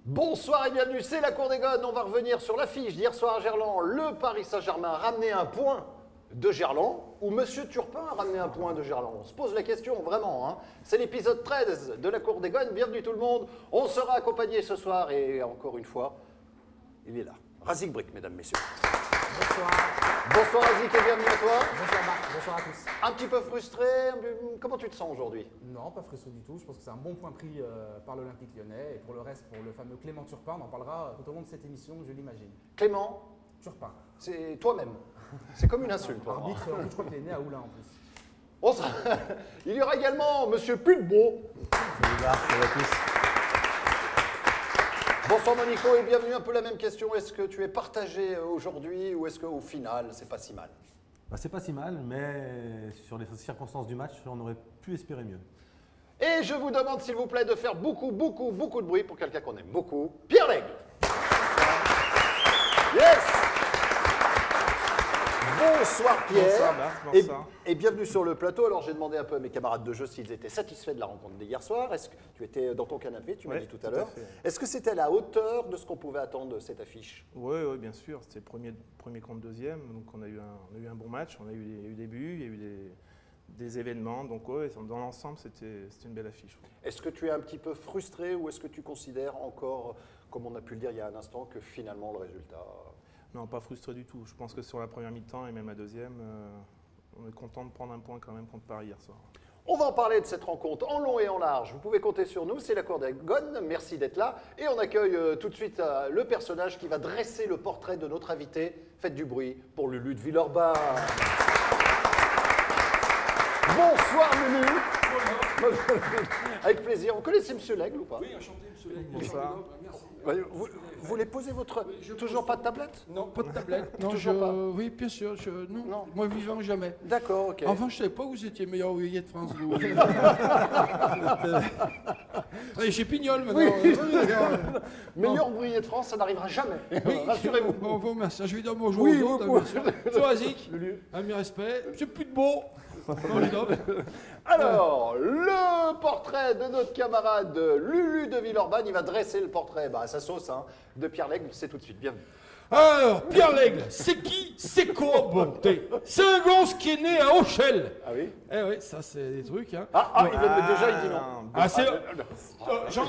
Bonsoir et bienvenue, c'est la Cour des Gones. On va revenir sur l'affiche d'hier soir à Gerland. Le Paris Saint-Germain a ramené un point de Gerland ou Monsieur Turpin a ramené un point de Gerland. On se pose la question vraiment. Hein. C'est l'épisode 13 de la Cour des Gones. Bienvenue tout le monde. On sera accompagné ce soir et encore une fois, il est là. Razik Brick, mesdames, messieurs. Bonsoir. Bonsoir Razik et bienvenue à toi. Bonsoir Marc, bonsoir à tous. Un petit peu frustré, comment tu te sens aujourd'hui? Non, pas frustré du tout. Je pense que c'est un bon point pris par l'Olympique Lyonnais. Et pour le reste, pour le fameux Clément Turpin, on en parlera tout au long de cette émission, je l'imagine. Clément Turpin. C'est toi-même. C'est comme une insulte. Arbitre, je crois qu'il est né à Oulin en plus. Il y aura également Monsieur Pulbeau. Salut Marc, salut à tous. Bonsoir Monico et bienvenue. Un peu la même question. Est-ce que tu es partagé aujourd'hui ou est-ce qu'au final, c'est pas si mal? C'est pas si mal, mais sur les circonstances du match, on aurait pu espérer mieux. Et je vous demande s'il vous plaît de faire beaucoup de bruit pour quelqu'un qu'on aime beaucoup. Pierre Lègle. Yes. Bonsoir Pierre. Bonsoir Marc, bonsoir. Et bienvenue sur le plateau. Alors j'ai demandé un peu à mes camarades de jeu s'ils étaient satisfaits de la rencontre d'hier soir. Est-ce que tu étais dans ton canapé, tu m'as dit tout à l'heure. Est-ce que c'était à la hauteur de ce qu'on pouvait attendre de cette affiche? Oui, bien sûr. C'était premier contre deuxième. Donc on a eu un bon match. On a eu des buts, il y a eu des événements. Donc ouais, dans l'ensemble, c'était une belle affiche. Est-ce que tu es un petit peu frustré ou est-ce que tu considères encore, comme on a pu le dire il y a un instant, que finalement le résultat... Non, pas frustré du tout. Je pense que sur la première mi-temps et même la deuxième, on est content de prendre un point quand même contre Paris hier soir. On va en parler de cette rencontre en long et en large. Vous pouvez compter sur nous, c'est la Cour des Gones. Merci d'être là. Et on accueille tout de suite le personnage qui va dresser le portrait de notre invité. Faites du bruit pour Lulu de Villeurbanne. Bonsoir Lulu. Avec plaisir. Vous connaissez M. Lègle ou pas? Oui, enchanté, M. Lègle. Bonsoir. Merci. Vous voulez poser votre... Toujours pas de tablette? Non, pas de tablette. Non, Toujours pas. Oui, bien sûr. Non. Non. Moi, vivant, jamais. D'accord, ok. Enfin, je ne savais pas que vous étiez meilleur ouvrier de France. Vous. Allez, chez Pignol, maintenant. Oui. Meilleur ouvrier de France, ça n'arrivera jamais. Oui. Rassurez-vous. Bon, vous remercie. Je lui donne bonjour Oui, aux autres, vous bien sûr. Bonjour, Azik. À mes respects. C'est plus de beau. Alors, le portrait de notre camarade Lulu de Villeurbanne, il va dresser le portrait, à sa sauce, hein, de Pierre Lègle, c'est tout de suite, bienvenue. Alors, Pierre Lègle, c'est qui? C'est quoi, bonté? C'est un gosse qui est né à Auchel. Ah oui? Eh oui, ça c'est des trucs. Hein. Déjà il dit non.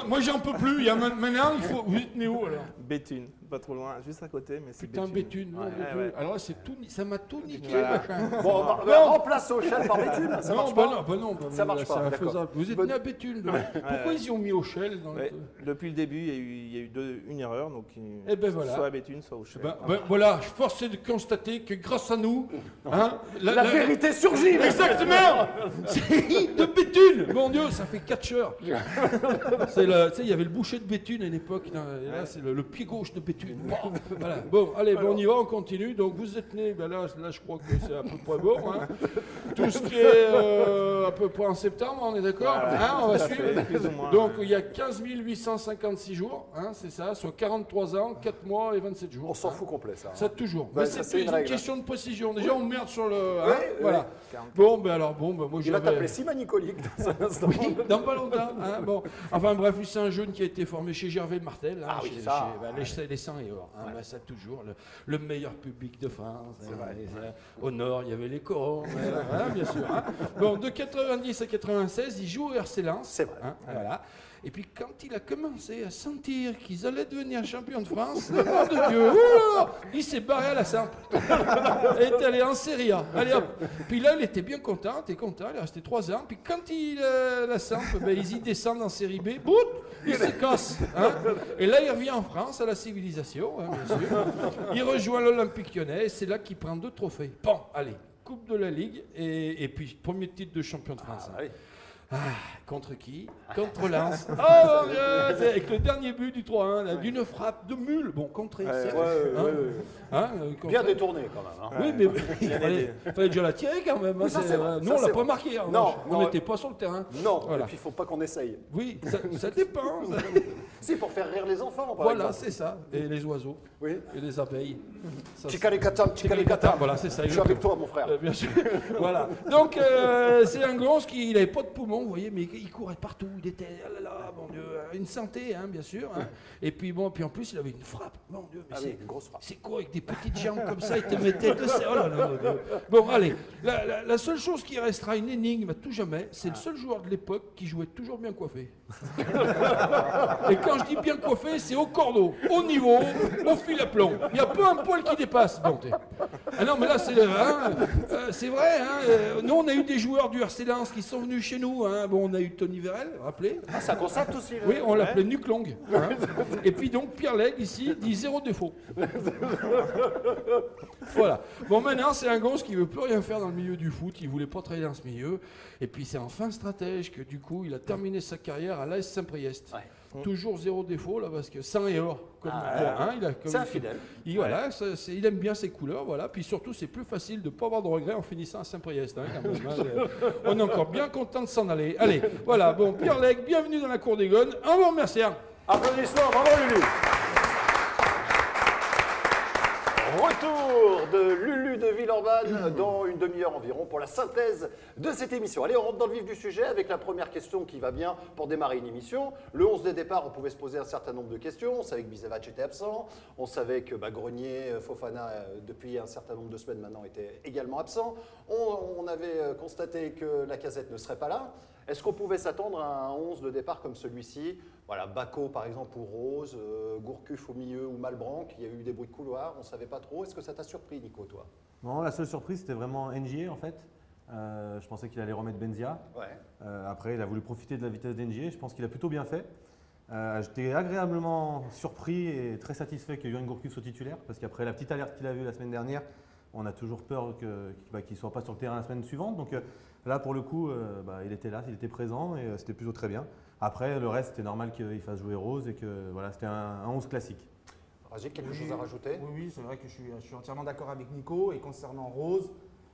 Moi j'en peux plus. Maintenant, il faut. Vous êtes né où alors? Béthune, pas trop loin, juste à côté, mais c'est Putain, Béthune. Ouais. Alors là, c'est tout, ça m'a tout niqué, Voilà. machin. Bon, remplace Auchel par Béthune, ça marche pas. Non, Ça marche pas, c'est d'accord. infaisable. Vous êtes né à Béthune. Donc. Pourquoi ils y ont mis Auchel dans Ouais, depuis le début, il y a eu une erreur, donc Eh ben voilà. soit à Béthune, soit au Auchel. Voilà, je force de constater que grâce à nous, hein, La vérité surgit. Exactement. C'est de Béthune. Mon Dieu, ça fait 4 heures. Tu sais, il y avait le boucher de Béthune à l'époque. Et là, c'est le pied gauche de Béthune. Bon, voilà. Bon, allez, on y va, on continue. Donc, vous êtes né, là, je crois que c'est à peu près bon. Hein. Tout ce qui est à peu près en septembre, on est d'accord, hein, on va suivre. Plus ou moins, Donc, il y a 15 856 jours, hein, c'est ça, soit 43 ans, 4 mois et 27 jours. On s'en fout complet, ça. Ça toujours. Bah, Mais ça, c'est c'est plus une une règle. question de précision. Déjà, on merde sur le. Hein, Ouais, voilà. Bon, moi Il va t'appeler j'avais. Sima Nicolique dans un instant. Oui, dans pas longtemps. Hein, bon. Enfin bref, lui, c'est un jeune qui a été formé chez Gervais Martel. Hein, Ah oui, chez, ça. les 100 et or. Hein, ça toujours. Le meilleur public de France. Au nord, il y avait les corons. Hein, bien sûr. Hein. Bon, de 90 à 96, il joue au RC Lens. C'est vrai. Hein, voilà. Et puis quand il a commencé à sentir qu'ils allaient devenir champions de France, le nom de Dieu, il s'est barré à la Samp. Il est allé en Serie A. Allez hop. Puis là, il était bien content, il est resté 3 ans. Puis quand la Samp, ils y descendent en Série B, bout, il se casse. Hein. Et là, il revient en France, à la civilisation, hein, bien sûr. Il rejoint l'Olympique Lyonnais, et c'est là qu'il prend 2 trophées. Bon, allez, Coupe de la Ligue, et puis premier titre de champion de France. Oui. Contre qui? Contre Lens. Oh mon Dieu, c'est avec le dernier but du 3-1, là, d'une frappe de mule. Bon, contré, certes. Bien détourné quand même. Hein. Oui, mais il fallait déjà la tirer quand même. Hein, Oui, ça, c'est vrai. nous, Ça, on c'est l'a pas vrai. marqué. Non, on non. n'était pas sur le terrain. Non, Voilà. et puis il ne faut pas qu'on essaye. Oui, ça dépend. C'est pour faire rire les enfants, par Voilà, exemple. c'est ça. Et les oiseaux. Oui. Et les abeilles. Chikalikata, chikalikata. Voilà, c'est ça. Je suis avec toi, mon frère. Bien sûr. Voilà. Donc, c'est un gonce qui n'avait pas de poumon, vous voyez, mais il courait partout. Il était, ah là là, mon Dieu. une santé, hein, bien sûr. Hein. Et puis bon, puis en plus, il avait une frappe. Mon Dieu, mais Ah oui, une grosse frappe. c'est quoi avec des petites jambes comme ça, il te mettait de oh là là, mon Dieu. Bon, allez, la seule chose qui restera une énigme à tout jamais, c'est le seul joueur de l'époque qui jouait toujours bien coiffé. Et quand je dis bien coiffé, c'est au cordeau, au niveau, au fil à plomb. Il n'y a pas un poil qui dépasse. Bon, ah non, mais là, c'est vrai. Hein, nous, on a eu des joueurs du RC Lens qui sont venus chez nous. Hein. Bon, on a eu Tony Vérel, rappelez. Ah, c'est un concept aussi. Oui, on l'appelait Nuque Longue. Hein. Et puis donc, Pierre Lègue, ici, dit 0 défaut. Voilà. Bon, maintenant, c'est un gosse qui ne veut plus rien faire dans le milieu du foot. Il ne voulait pas travailler dans ce milieu. Et puis, c'est en fin stratège que, du coup, il a terminé sa carrière à l'AS Saint-Priest. Ouais. Toujours 0 défaut, là, parce que sang et or. C'est infidèle. Voilà, il aime bien ses couleurs, voilà. Puis surtout, c'est plus facile de ne pas avoir de regrets en finissant à Saint-Priest. Hein, quand même, hein. On est encore bien content de s'en aller. Allez, voilà, bon, Pierre Lègue, bienvenue dans la cour des Gones. Un bon remercie. Applaudissements, bravo Lulu. Retour de Lulu de Villeurbanne dans une demi-heure environ pour la synthèse de cette émission. Allez, on rentre dans le vif du sujet avec la première question qui va bien pour démarrer une émission. Le 11 de départ, on pouvait se poser un certain nombre de questions. On savait que Bisevac était absent. On savait que Grenier, Fofana, depuis un certain nombre de semaines maintenant, était également absent. On avait constaté que Lacazette ne serait pas là. Est-ce qu'on pouvait s'attendre à un 11 de départ comme celui-ci? Voilà, Bacco par exemple ou Rose, Gourcuff au milieu ou Malbranc, il y a eu des bruits de couloir, on ne savait pas trop. Est-ce que ça t'a surpris, Nico, toi? Non, la seule surprise, c'était vraiment NJ en fait. Je pensais qu'il allait remettre Benzia. Ouais. Après, il a voulu profiter de la vitesse d'NJ. Je pense qu'il a plutôt bien fait. J'étais agréablement surpris et très satisfait que Yoann Gourcuff soit titulaire, parce qu'après la petite alerte qu'il a vue la semaine dernière, on a toujours peur qu'il ne soit pas sur le terrain la semaine suivante. Donc là, pour le coup, il était là, il était présent et c'était plutôt très bien. Après, le reste, c'était normal qu'il fasse jouer Rose et que voilà, c'était un 11 classique. Rajic, quelque chose à rajouter? Oui, c'est vrai que je suis entièrement d'accord avec Nico. Et concernant Rose,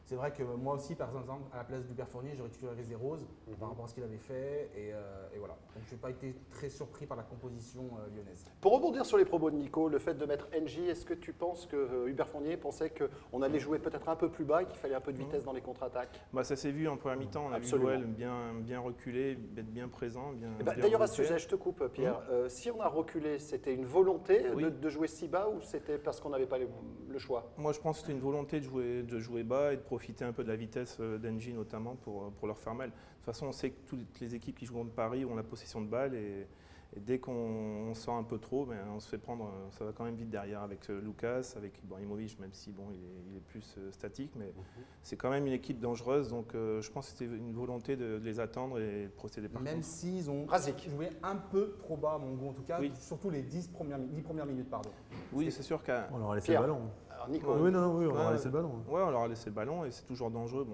c'est vrai que moi aussi, par exemple, à la place d'Hubert Fournier, j'aurais titularisé Rose par rapport à ce qu'il avait fait. Et voilà. Donc je n'ai pas été très surpris par la composition lyonnaise. Pour rebondir sur les propos de Nico, le fait de mettre NJ, est-ce que tu penses que Hubert Fournier pensait qu'on allait jouer peut-être un peu plus bas et qu'il fallait un peu de vitesse dans les contre-attaques? Ça s'est vu en première mi-temps. On a vu Joël bien reculé, être bien présent. D'ailleurs, à ce sujet, je te coupe, Pierre. Si on a reculé, c'était une volonté de jouer si bas ou c'était parce qu'on n'avait pas le choix? Moi, je pense que c'était une volonté de jouer bas et de profiter un peu de la vitesse d'Engie notamment pour leur faire mal. De toute façon, on sait que toutes les équipes qui jouent de Paris ont la possession de balle et dès qu'on sort un peu trop, on se fait prendre, ça va quand même vite derrière avec Lucas, avec Ibrahimovic, même si il est plus statique, mais c'est quand même une équipe dangereuse, donc je pense que c'était une volonté de les attendre et de procéder par Même s'ils ont joué un peu trop bas à mon goût, en tout cas, surtout les 10 premières minutes. Pardon. Oui, c'est sûr on leur a laissé le ballon. Alors, Nico, on leur a laissé le ballon. Oui, on leur a laissé le ballon et c'est toujours dangereux.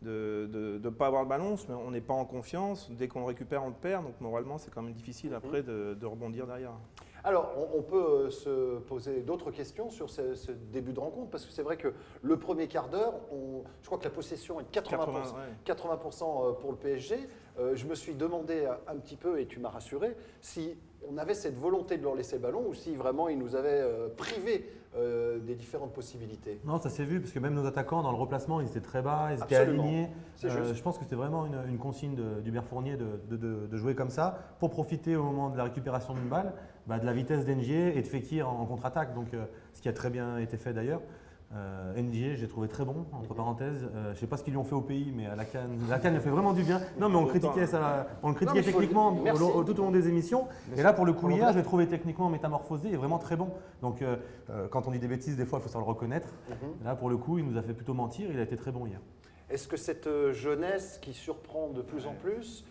De ne pas avoir le ballon, on n'est pas en confiance. Dès qu'on le récupère, on le perd. Donc moralement, c'est quand même difficile après de rebondir derrière. Alors, on peut se poser d'autres questions sur ce début de rencontre, parce que c'est vrai que le premier quart d'heure, je crois que la possession est de 80% pour le PSG. Je me suis demandé un petit peu, et tu m'as rassuré, si on avait cette volonté de leur laisser le ballon ou si vraiment ils nous avaient privés des différentes possibilités. Non, ça s'est vu, parce que même nos attaquants, dans le replacement, ils étaient très bas, ils étaient alignés. Je pense que c'était vraiment une consigne d'Hubert Fournier de jouer comme ça, pour profiter au moment de la récupération d'une balle, de la vitesse d'Ngier et de Fekir en contre-attaque, donc ce qui a très bien été fait d'ailleurs. Ngier, j'ai trouvé très bon, entre parenthèses. Je ne sais pas ce qu'ils lui ont fait au pays, mais à la CAN il a fait vraiment du bien. Non, mais on le critiquait techniquement tout au long des émissions. Et là, pour le coup, hier, je l'ai trouvé techniquement métamorphosé et vraiment très bon. Donc, quand on dit des bêtises, des fois, il faut savoir le reconnaître. Là, pour le coup, il nous a fait plutôt mentir. Il a été très bon hier. Est-ce que cette jeunesse qui surprend de plus en plus,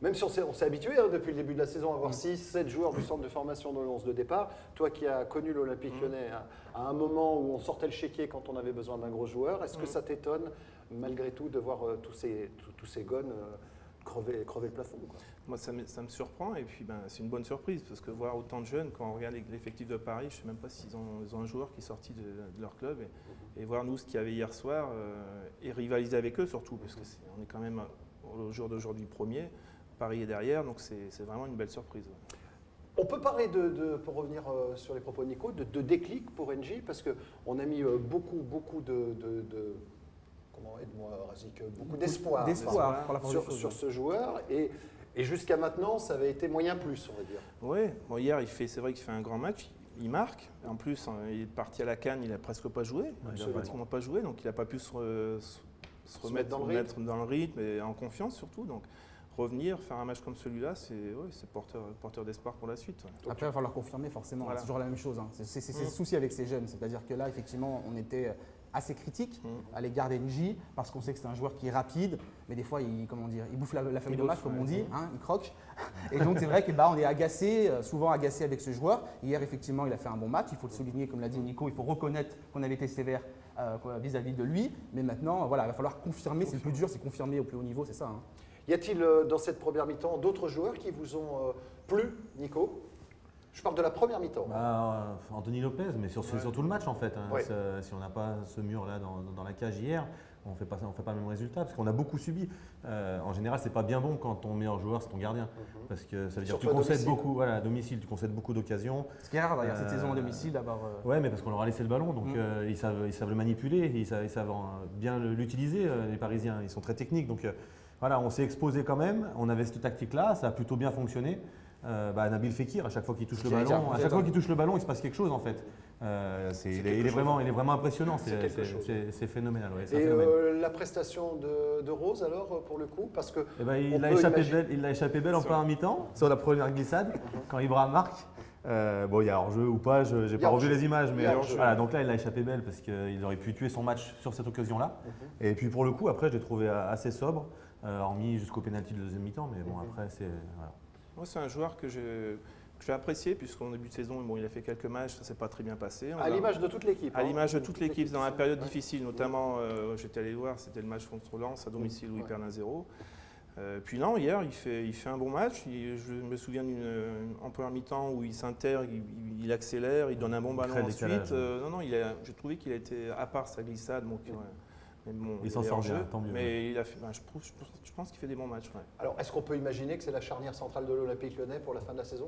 même si on s'est habitué depuis le début de la saison à avoir 6-7 joueurs du centre de formation dans le 11 de départ, toi qui as connu l'Olympique Lyonnais à un moment où on sortait le chéquier quand on avait besoin d'un gros joueur, est-ce que ça t'étonne malgré tout de voir tous ces gones crever le plafond, quoi? Moi, ça me surprend et puis c'est une bonne surprise parce que voir autant de jeunes, quand on regarde l'effectif de Paris, je ne sais même pas s'ils ont un joueur qui est sorti de leur club et voir nous ce qu'il y avait hier soir et rivaliser avec eux surtout parce qu'on est quand même au jour d'aujourd'hui premier, Paris est derrière, donc c'est vraiment une belle surprise. On peut parler pour revenir sur les propos de Nico, de déclic pour NJ, parce qu'on a mis beaucoup comment aide-moi Razik, beaucoup d'espoir pour la sur ce joueur. Et Et jusqu'à maintenant, ça avait été moyen plus, on va dire. Oui, bon, hier, c'est vrai qu'il fait un grand match. Il marque. En plus, il est parti à la CAN, il n'a presque pas joué. Il n'a pratiquement pas joué, donc il n'a pas pu se remettre dans le rythme et en confiance surtout. Donc revenir, faire un match comme celui-là, c'est porteur d'espoir pour la suite. Ouais. Après, il va falloir confirmer forcément. Voilà. C'est toujours la même chose. Hein. C'est le souci avec ces jeunes. C'est-à-dire que là, effectivement, on était assez critique à l'égard d'Engie parce qu'on sait que c'est un joueur qui est rapide, mais des fois, il bouffe la feuille de match, comme on dit, hein, il croque. Et donc, c'est vrai qu'on est agacé, souvent agacé avec ce joueur. Hier, effectivement, il a fait un bon match. Il faut le souligner, comme l'a dit Nico, il faut reconnaître qu'on avait été sévère vis-à-vis de lui. Mais maintenant, voilà, il va falloir confirmer. C'est le plus dur, c'est confirmer au plus haut niveau, c'est ça. Hein. Y a-t-il dans cette première mi-temps d'autres joueurs qui vous ont plu, Nico? Je parle de la première mi-temps. Anthony Lopez, mais sur tout le match en fait. Hein. Ouais. Si on n'a pas ce mur-là dans la cage hier, on ne fait pas le même résultat parce qu'on a beaucoup subi. En général, c'est pas bien bon quand ton meilleur joueur, c'est ton gardien. Parce que ça veut dire que tu concèdes beaucoup, voilà, à domicile, tu concèdes beaucoup d'occasions. Ce qui est rare d'ailleurs cette saison à domicile d'avoir. Ouais, mais parce qu'on leur a laissé le ballon, donc ils savent le manipuler, ils savent bien l'utiliser, les Parisiens. Ils sont très techniques. Donc voilà, on s'est exposé quand même, on avait cette tactique-là, ça a plutôt bien fonctionné. Nabil Fekir, à chaque fois qu'il touche le ballon, il se passe quelque chose en fait. Il est vraiment impressionnant, c'est phénoménal. Ouais, et la prestation de Rose alors pour le coup, parce que il a échappé belle en première mi-temps sur la première glissade quand Ibra marque. Il y a hors-jeu ou pas, je n'ai pas revu les images, mais voilà, donc là il a échappé belle parce qu'il aurait pu tuer son match sur cette occasion-là. Et puis pour le coup, après je l'ai trouvé assez sobre, hormis jusqu'au pénalty de deuxième mi-temps, mais bon après c'est voilà. Moi, c'est un joueur que j'ai apprécié, puisqu'en début de saison, il a fait quelques matchs, ça ne s'est pas très bien passé. À l'image de toute l'équipe. À l'image de toute l'équipe, dans la période difficile, notamment, j'étais allé voir, c'était le match contre Lens à domicile où il perd 1-0. Puis non, hier, il fait un bon match. Je me souviens en première mi-temps où il s'intègre, il accélère, il donne un bon ballon ensuite. J'ai trouvé qu'il a été, à part sa glissade, il s'en sort bien, tant mieux. Mais il a fait, je pense qu'il fait des bons matchs. Ouais. Alors, est-ce qu'on peut imaginer que c'est la charnière centrale de l'Olympique Lyonnais pour la fin de la saison?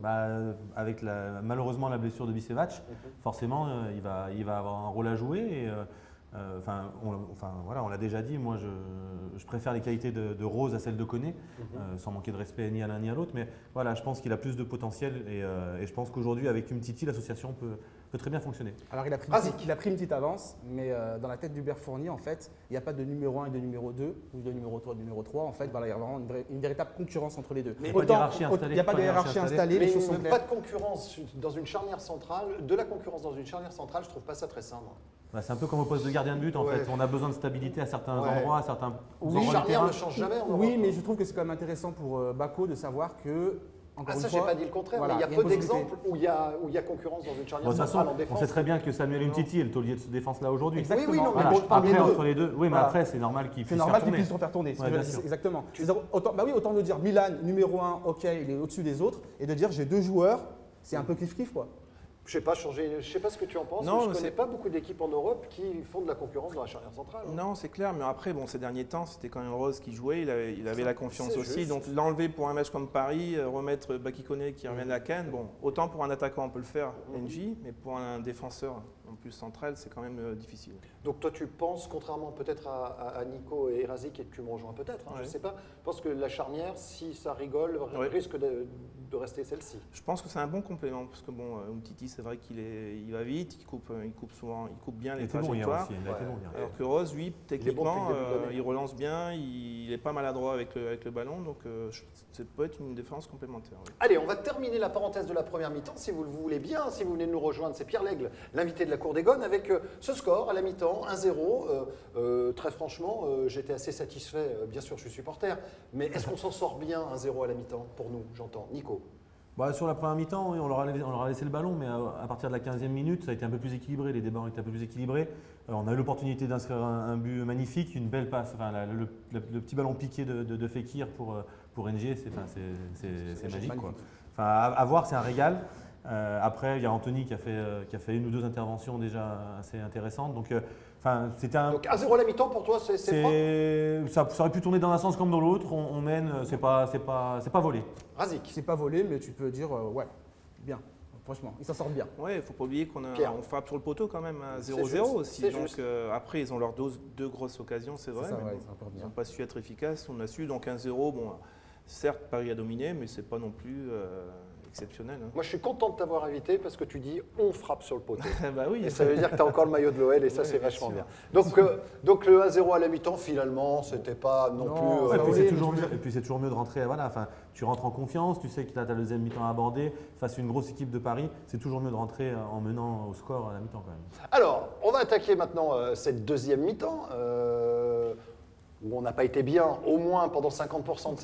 Avec malheureusement la blessure de Bicevac, forcément, il va avoir un rôle à jouer. Et, on l'a déjà dit, moi je préfère les qualités de Rose à celles de Koné, sans manquer de respect ni à l'un ni à l'autre. Mais voilà, je pense qu'il a plus de potentiel et je pense qu'aujourd'hui, avec Umtiti, l'association peut très bien fonctionner. Alors il a pris une petite avance, mais dans la tête d'Hubert Fournier, en fait, il n'y a pas de numéro 1 et de numéro 2, ou de numéro 3 et de numéro 3. En fait, il y a vraiment une véritable concurrence entre les deux. Mais il n'y a pas de hiérarchie installée. Mais pas de concurrence dans une charnière centrale. De la concurrence dans une charnière centrale, je ne trouve pas ça très sain. C'est un peu comme au poste de gardien de but en fait. On a besoin de stabilité à certains endroits, à certains endroits les charnières ne changent jamais en Europe. Oui, mais je trouve que c'est quand même intéressant pour Bako de savoir que. J'ai pas dit le contraire, mais il y a peu d'exemples où il y a concurrence dans une charnière centrale en défense. On sait très bien que Samuel Umtiti est le taulier de défense là aujourd'hui. Exactement. Oui, non, voilà. Après, entre les deux, oui, mais après, c'est normal qu'il puisse se faire tourner. Exactement. Autant de dire Milan, numéro 1, ok, il est au-dessus des autres, et de dire j'ai deux joueurs, c'est un peu kiff-kiff quoi. Je sais pas ce que tu en penses. Je ne connais pas beaucoup d'équipes en Europe qui font de la concurrence dans la charnière centrale. Non, c'est clair. Mais après, ces derniers temps, c'était quand même Rose qui jouait. Il avait la confiance aussi. Juste. Donc l'enlever pour un match comme Paris, remettre Baki Koné qui revient de la CAN, autant pour un attaquant on peut le faire, NJ, mais pour un défenseur en plus central, c'est quand même difficile. Donc toi, tu penses, contrairement peut-être à Nico et Erazik, et tu me rejoins peut-être, je ne sais pas, je pense que la charnière, si ça rigole, risque de rester celle-ci. Je pense que c'est un bon complément, parce que Umtiti, c'est vrai qu'il va vite, il coupe souvent, il coupe bien les trajectoires. Alors que Rose, lui, techniquement, il relance bien, il n'est pas maladroit avec le ballon, donc ça peut être une défense complémentaire. Oui. Allez, on va terminer la parenthèse de la première mi-temps, si vous le voulez bien, si vous venez de nous rejoindre, c'est Pierre Lègle, l'invité de la Cour des Gones, avec ce score à la mi-temps, 1-0. Très franchement, j'étais assez satisfait, bien sûr je suis supporter, mais est-ce qu'on s'en sort bien 1-0 à la mi-temps pour nous, j'entends, Nico? Sur la première mi-temps, oui, on leur a laissé le ballon, mais à partir de la 15e minute, ça a été un peu plus équilibré, les débats ont été un peu plus équilibrés. On a eu l'opportunité d'inscrire un but magnifique, une belle passe, le petit ballon piqué de Fekir pour NG, c'est magique. Quoi. À voir, c'est un régal. Après, il y a Anthony qui a fait une ou deux interventions déjà assez intéressantes. Donc 1-0 à la mi-temps pour toi, c'est propre. Ça aurait pu tourner dans un sens comme dans l'autre. On mène, c'est pas volé. Razik. C'est pas volé, mais tu peux dire ouais, bien. Franchement, ils s'en sortent bien. Ouais, il ne faut pas oublier qu'on frappe sur le poteau quand même à 0-0 aussi. Donc après, ils ont leurs deux grosses occasions, c'est vrai. Ils n'ont pas su être efficaces. On a su, donc 1-0, Certes, Paris a dominé, mais c'est pas non plus exceptionnel. Hein. Moi, je suis content de t'avoir invité parce que tu dis on frappe sur le poteau. Bah oui. Et ça veut dire que tu as encore le maillot de l'OL et ça, c'est vachement bien. Donc le 1-0 à la mi-temps, finalement, c'était pas non plus. Ouais, et puis c'est toujours mieux de rentrer. Voilà, enfin, tu rentres en confiance, tu sais que tu as ta deuxième mi-temps à aborder. Face à une grosse équipe de Paris, c'est toujours mieux de rentrer en menant au score à la mi-temps quand même. Alors, on va attaquer maintenant cette deuxième mi-temps. Où on n'a pas été bien, au moins pendant 50%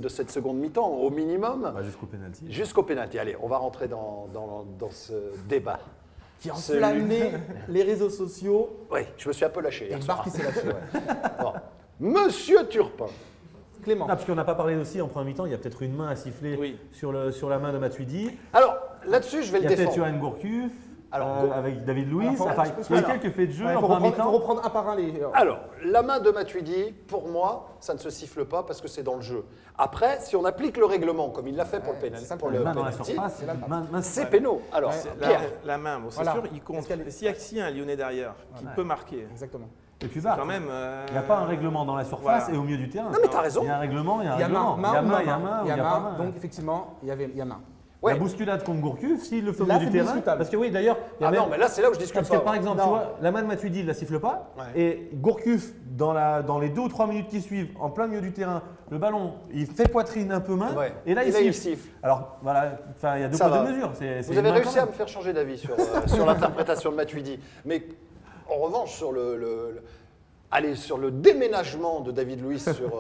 de cette seconde mi-temps, au minimum. Bah, jusqu'au pénalty. Jusqu'au pénalty. Allez, on va rentrer dans ce débat. Qui a enflammé les réseaux sociaux. Oui, je me suis un peu lâché. Et le bar qui s'est lâché. Bon. Monsieur Turpin. Clément. Parce qu'on n'a pas parlé aussi en première mi-temps, il y a peut-être une main à siffler sur la main de Matuidi. Alors, là-dessus, je vais le défendre. Il y a peut-être Johan Gourcuff. Avec David Luiz, il y a quelques faits de jeu en première mi-temps. Il faut reprendre un par un les. Alors, la main de Matuidi, pour moi, ça ne se siffle pas parce que c'est dans le jeu. Après, si on applique le règlement comme il l'a fait pour le pénalty, main dans la surface, c'est péno. Alors, Pierre. La main, bon, c'est sûr, il compte. S'il y a un Lyonnais derrière qui peut marquer. Exactement. Et puis quand même, il n'y a pas un règlement dans la surface et au milieu du terrain. Non mais t'as raison. Il y a un règlement, il y a un règlement. Il y a main. Donc effectivement, il y a main. Ouais. La bousculade contre Gourcuff, s'il le fait au milieu du terrain. Parce que oui, d'ailleurs. Non, mais là, c'est là où je discute. Parce que par exemple, tu vois, la main de Matuidi, il ne la siffle pas. Ouais. Et Gourcuff, dans les 2 ou 3 minutes qui suivent, en plein milieu du terrain, le ballon, il fait poitrine un peu main. Ouais. Et là, il siffle. Alors voilà, il y a deux poids deux mesures. Vous avez réussi à me faire changer d'avis sur l'interprétation de Matuidi. Mais en revanche, sur le déménagement de David Luiz sur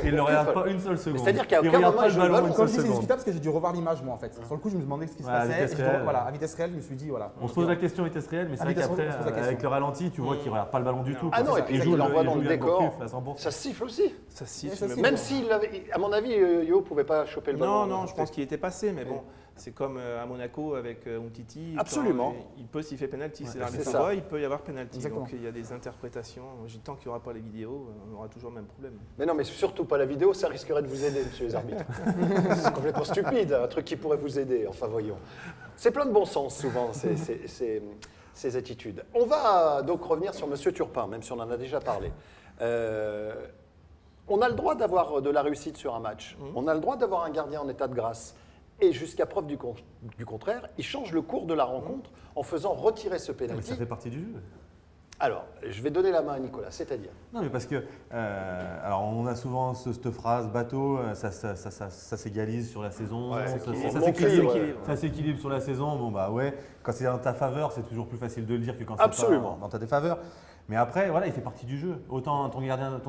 il ne le regarde pas une seule seconde. C'est-à-dire qu'à aucun moment, je ballon. Comme je dis, c'est discutable parce que j'ai dû revoir l'image, moi, en fait. Sur le coup, je me demandais ce qui se passait. À vitesse réelle, je me suis dit, voilà. On se pose la question à vitesse réelle, mais c'est vrai qu'après, avec le ralenti, tu vois qu'il ne regarde pas le ballon du tout. Ah non, et puis il l'envoie dans le décor. Ça siffle aussi. Ça siffle. Même s'il avait, à mon avis, Yo ne pouvait pas choper le ballon. Non, je pense qu'il était passé, mais bon. C'est comme à Monaco avec Umtiti. Absolument. Il peut s'il fait penalty. C'est l'arbitre qui voit, il peut y avoir penalty. Donc il y a des interprétations. Tant qu'il n'y aura pas les vidéos, on aura toujours le même problème. Mais non, mais surtout pas la vidéo, ça risquerait de vous aider, monsieur les arbitres. C'est complètement stupide, un truc qui pourrait vous aider. Enfin, voyons. C'est plein de bon sens, souvent, ces attitudes. On va donc revenir sur monsieur Turpin, même si on en a déjà parlé. On a le droit d'avoir de la réussite sur un match. On a le droit d'avoir un gardien en état de grâce. Et jusqu'à preuve du contraire, il change le cours de la rencontre en faisant retirer ce pénalty. Mais ça fait partie du jeu. Alors, je vais donner la main à Nicolas, c'est-à-dire. Non, mais parce que, alors on a souvent cette phrase bateau, ça s'égalise sur la saison, ça s'équilibre sur la saison. Bon bah ouais, quand c'est en ta faveur, c'est toujours plus facile de le dire que quand c'est pas dans ta défaveur. Mais après, voilà, il fait partie du jeu. Autant ton gardien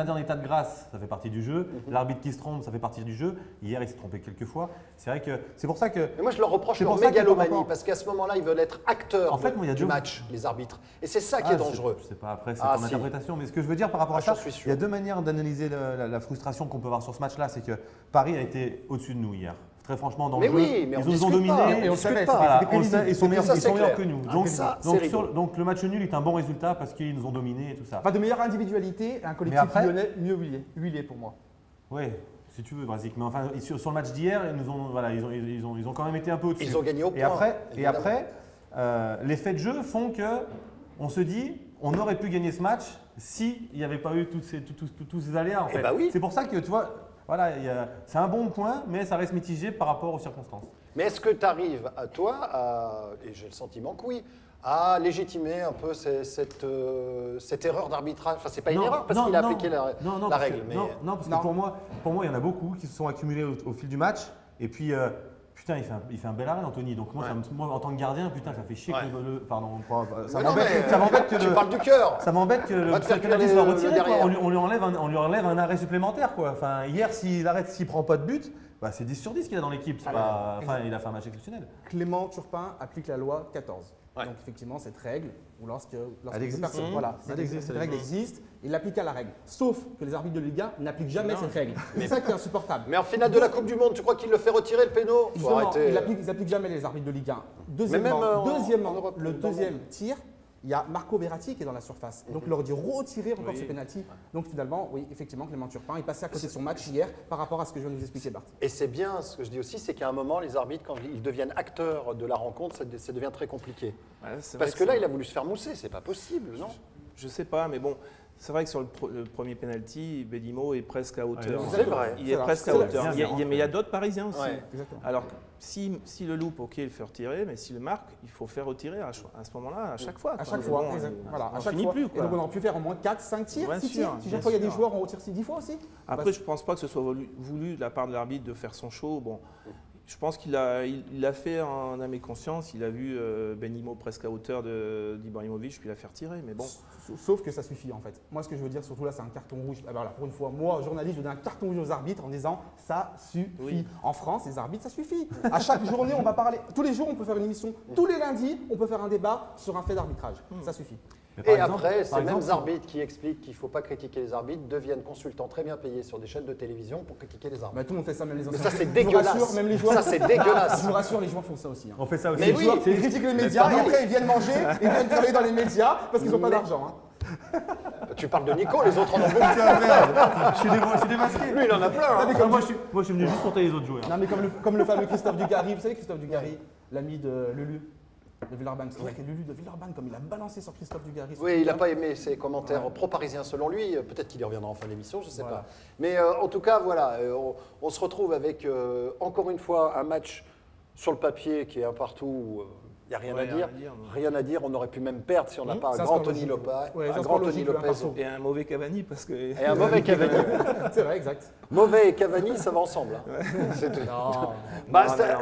en état de grâce, ça fait partie du jeu. L'arbitre qui se trompe, ça fait partie du jeu. Hier, il s'est trompé quelques fois. C'est vrai que c'est pour ça que. Mais moi, je leur reproche leur mégalomanie parce qu'à ce moment-là, ils veulent être acteurs du match, les arbitres. Et c'est ça qui est dangereux. Je sais pas, après, c'est ton interprétation. Mais ce que je veux dire par rapport à ça, il y a deux manières d'analyser la frustration qu'on peut avoir sur ce match-là. C'est que Paris a été au-dessus de nous hier. Très franchement, dans le jeu, ils nous ont dominés. Et on savait, ils sont meilleurs que nous. Donc le match nul est un bon résultat parce qu'ils nous ont dominés et tout ça. Pas de meilleure individualité, un collectif lyonnais mieux huilé pour moi. Oui, si tu veux, basique. Mais enfin, sur le match d'hier, ils ont quand même été un peu au-dessus. Ils ont gagné au point. Et après, les faits de jeu font que on se dit, on aurait pu gagner ce match s'il n'y avait pas eu tous ces aléas. En fait. C'est pour ça que tu vois. Voilà, c'est un bon point, mais ça reste mitigé par rapport aux circonstances. Mais est-ce que tu arrives à toi, et j'ai le sentiment que oui, à légitimer un peu cette erreur d'arbitrage? Enfin, c'est pas une erreur parce qu'il a appliqué la règle. Non, parce que pour moi, il y en a beaucoup qui se sont accumulés au fil du match. Et puis, putain, il fait un bel arrêt, Anthony. Donc moi, en tant que gardien, putain, ça fait chier que pardon. Ça m'embête que tu parles du cœur. Ça m'embête que le penalty soit retiré. On lui enlève un arrêt supplémentaire, quoi. Enfin, hier, s'il prend pas de but, bah, c'est 10 sur 10 qu'il a dans l'équipe. Enfin, il a fait un match exceptionnel. Clément Turpin applique la loi 14. Donc effectivement, cette règle, ou lorsque elle existe. Cette règle existe, il applique à la règle. Sauf que les arbitres de Ligue 1 n'appliquent jamais cette règle. C'est ça qui est insupportable. Mais en finale de la Coupe du Monde, tu crois qu'il le fait retirer le péno? Ils n'appliquent jamais les arbitres de Ligue 1. Deuxièmement, le deuxième tir, il y a Marco Verratti qui est dans la surface. Donc il aurait dû retirer encore ce pénalty. Donc finalement, oui, effectivement, Clément Turpin est passé à côté de son match hier par rapport à ce que je viens de vous expliquer, Bart. Et c'est bien, ce que je dis aussi, c'est qu'à un moment, les arbitres, quand ils deviennent acteurs de la rencontre, ça devient très compliqué. Parce que là, il a voulu se faire mousser, c'est pas possible, non? Je sais pas, mais bon, C'est vrai que sur le premier penalty, Benimo est presque à hauteur. C'est vrai. Il est presque à hauteur. Mais il y a d'autres Parisiens aussi. Ouais. Alors, si le loupe, ok, il fait retirer, mais s'il le marque, il faut faire retirer à ce moment-là, à chaque fois. À chaque fois, voilà, à chaque fois. Plus, et donc on aurait pu faire au moins 4, 5 tirs, 6 tirs. Si chaque fois il y a des joueurs, on retire 10 fois aussi. Après, je ne pense pas que ce soit voulu de la part de l'arbitre de faire son show. Bon, je pense qu'il a fait en âme et conscience. Il a vu Benimo presque à hauteur d'Ibrahimovic, puis il a fait retirer. Mais bon. Sauf que ça suffit en fait. Moi, ce que je veux dire surtout là, c'est un carton rouge. Ah ben voilà, pour une fois, moi, journaliste, je donne un carton rouge aux arbitres en disant ça suffit. Oui. En France, les arbitres, ça suffit. À chaque journée, on va parler. Tous les jours, on peut faire une émission. Tous les lundis, on peut faire un débat sur un fait d'arbitrage. Ça suffit. Et après, ces mêmes arbitres qui expliquent qu'il ne faut pas critiquer les arbitres deviennent consultants très bien payés sur des chaînes de télévision pour critiquer les arbitres. Bah, tout le monde fait ça, même les anciens. Mais ça, c'est dégueulasse. Rassure, même les joueurs. Ça, c'est dégueulasse. Je vous rassure, les joueurs font ça aussi. On fait ça aussi. Mais oui, ils critiquent les médias et après ils viennent manger, ils viennent travailler dans les médias parce qu'ils n'ont pas d'argent. Tu parles de Nico, les autres en ont beaucoup. Je suis démasqué. Lui, il en a plein. Hein. Moi, je suis venu juste compter les autres joueurs. Non, mais comme le fameux Christophe Dugarry. Vous savez Christophe Dugarry, l'ami de Lulu de Villeurbanne. C'est vrai que Lulu de Villeurbanne, comme il a balancé sur Christophe Dugarry. Oui, il n'a pas aimé ses commentaires pro-parisiens selon lui. Peut-être qu'il y reviendra en fin d'émission, je ne sais pas. Mais en tout cas, voilà, on se retrouve avec encore une fois un match sur le papier qui est un partout. Il n'y a rien à dire. Rien à dire. On aurait pu même perdre si on n'a pas un grand Anthony Lopez. Et un mauvais Cavani. Et un mauvais Cavani. C'est vrai, exact. Mauvais et Cavani, ça va ensemble. Hein. C'est tout.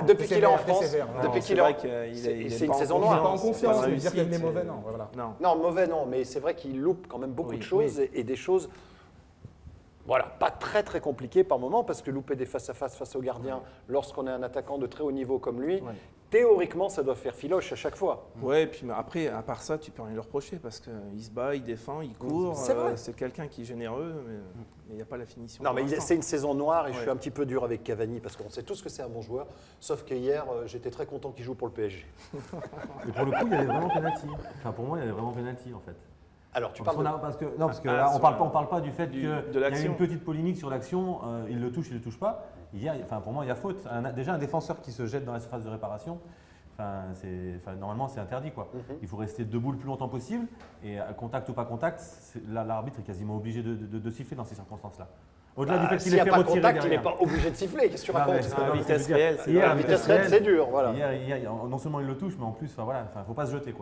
Depuis qu'il est en France, depuis qu'il est c'est une saison noire. Pas en confiance, mais dire qu'il est mauvais, non. Non, mauvais, non. Mais c'est vrai qu'il loupe quand même beaucoup de choses et des choses. Voilà, pas très très compliquées par moment parce que louper des face-à-face face au gardien lorsqu'on est un attaquant de très haut niveau comme lui, théoriquement, ça doit faire filoche à chaque fois. Ouais, et puis après, à part ça, tu peux rien lui reprocher parce qu'il se bat, il défend, il court. C'est quelqu'un qui est généreux, mais il n'y a pas la finition. Non, mais c'est une saison noire et je suis un petit peu dur avec Cavani parce qu'on sait tous que c'est un bon joueur. Sauf que hier, j'étais très content qu'il joue pour le PSG. Et pour le coup, il y avait vraiment pénalty. Enfin, pour moi, il y avait vraiment pénalty en fait. Alors, tu parles parce que là, on parle pas du fait qu'il y a une petite polémique sur l'action, il le touche, il ne le touche pas. Pour moi, il y a faute. Déjà, un défenseur qui se jette dans la surface de réparation, normalement, c'est interdit. Il faut rester debout le plus longtemps possible. Et contact ou pas contact, l'arbitre est quasiment obligé de siffler dans ces circonstances-là. Au-delà du fait qu'il ait fait retirer derrière. Il n'est pas obligé de siffler. Qu'est-ce que tu racontes? À vitesse réelle, c'est dur. Voilà. Hier, non seulement il le touche, mais en plus, il ne faut pas se jeter.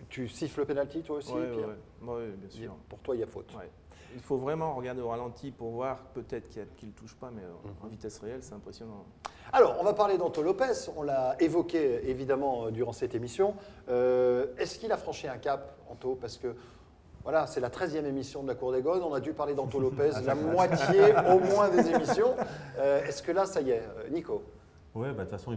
Tu siffles le pénalty toi aussi, Pierre? Oui, bien sûr. Pour toi, il y a faute. Ouais. Il faut vraiment regarder au ralenti pour voir peut-être qu'il ne le touche pas, mais en vitesse réelle, c'est impressionnant. Alors, on va parler d'Anto Lopez. On l'a évoqué évidemment durant cette émission. Est-ce qu'il a franchi un cap, Anto? Parce que voilà, c'est la 13e émission de la Cour des Godes. On a dû parler d'Anto Lopez la moitié au moins des émissions. Est-ce que là, ça y est, Nico? Oui, de toute façon,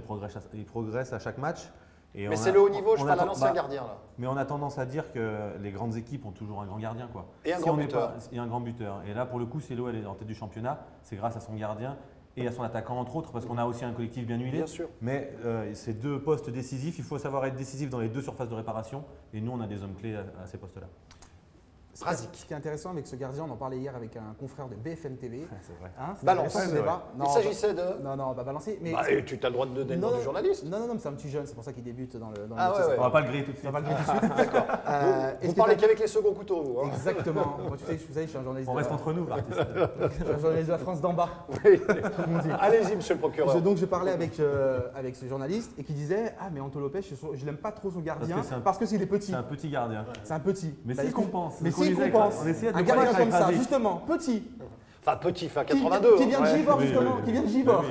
il progresse à chaque match. Mais c'est le haut niveau, je parle à l'ancien gardien. Là. Mais on a tendance à dire que les grandes équipes ont toujours un grand gardien. Et un grand buteur. Et un grand buteur. Et là, pour le coup, Celo, elle est en tête du championnat. C'est grâce à son gardien et à son attaquant, entre autres, parce qu'on a aussi un collectif bien huilé. Bien sûr. Mais ces deux postes décisifs, il faut savoir être décisif dans les deux surfaces de réparation. Et nous, on a des hommes clés à ces postes-là. Ce qui est intéressant avec ce gardien, on en parlait hier avec un confrère de BFM TV. C'est vrai. Balance. Il s'agissait de. Non, balancer. Mais tu as le droit de donner le nom du journaliste. Non, mais c'est un petit jeune, c'est pour ça qu'il débute dans le métier. On va pas le griller tout de suite. D'accord. Vous parlez qu'avec les seconds couteaux, vous. Hein. Exactement. Moi, vous savez, je suis un journaliste. On reste entre nous, artistes. Je suis un journaliste de la France d'en bas. Allez-y, monsieur le procureur. Donc, je parlais avec ce journaliste et qui disait mais Anto Lopez, je l'aime pas trop son gardien parce que s'il est petit. C'est un petit gardien. C'est un petit. Mais s'il compense. Un gardien comme ça, justement, petit. Enfin, petit, 82. Qui vient de Givors, justement, qui vient de Givors.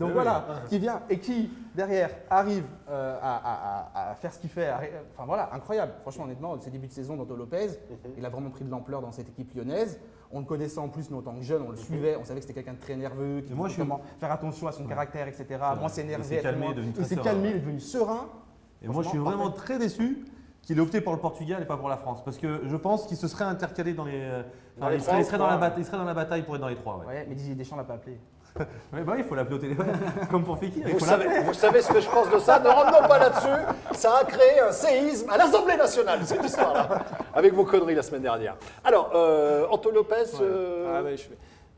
Donc voilà, qui vient et qui, derrière, arrive à faire ce qu'il fait. Enfin voilà, incroyable. Franchement, honnêtement, ses débuts de saison d'Anto Lopez, il a vraiment pris de l'ampleur dans cette équipe lyonnaise. On le connaissait en plus, nous, en tant que jeunes, on le suivait, on savait que c'était quelqu'un de très nerveux, qui devait faire attention à son caractère, etc. Moi, c'est énervé. Il s'est calmé, il est devenu serein. Et moi, je suis vraiment très déçu qu'il ait opté pour le Portugal et pas pour la France. Parce que je pense qu'il se serait intercalé dans les. Il serait dans la bataille pour être dans les trois. Ouais, mais Didier Deschamps ne l'a pas appelé. Il faut l'appeler au téléphone, comme pour Fekir. Vous savez ce que je pense de ça? Ne revenons pas là-dessus. Ça a créé un séisme à l'Assemblée nationale, cette histoire-là, avec vos conneries la semaine dernière. Alors, Anto Lopez. Je suis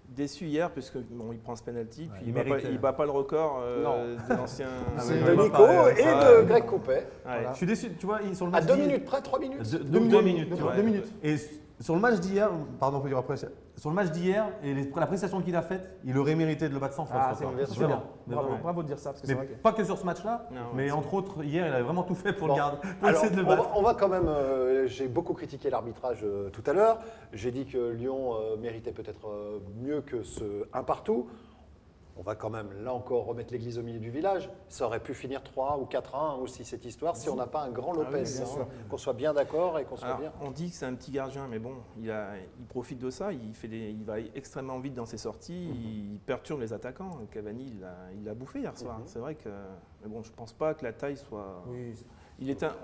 déçu hier, puisque il prend ce penalty, puis il ne bat pas le record de l'ancien. De Nico et de Greg Coupet. Je suis déçu, tu vois, sur le match. À 2 minutes près, 3 minutes. 2 minutes. Et Sur le match d'hier, pardon, on peut dire après. Sur le match d'hier et la prestation qu'il a faite, il aurait mérité de le battre 100 fois. Ah, c'est bien. Bravo de dire ça, parce que c'est vrai que… Pas que sur ce match-là, mais entre autres, hier, il avait vraiment tout fait pour le garder, pour essayer de le battre. On va quand même, j'ai beaucoup critiqué l'arbitrage tout à l'heure. J'ai dit que Lyon méritait peut-être mieux que ce 1 partout. On va quand même, là encore, remettre l'église au milieu du village. Ça aurait pu finir 3 ou 4-1 aussi, cette histoire, si on n'a pas un grand Lopez. Qu'on soit bien d'accord et qu'on soit bien. On dit que c'est un petit gardien, mais bon, il profite de ça. Il va extrêmement vite dans ses sorties. Il perturbe les attaquants. Cavani, il l'a bouffé hier soir. C'est vrai que… Mais bon, je ne pense pas que la taille soit… Oui.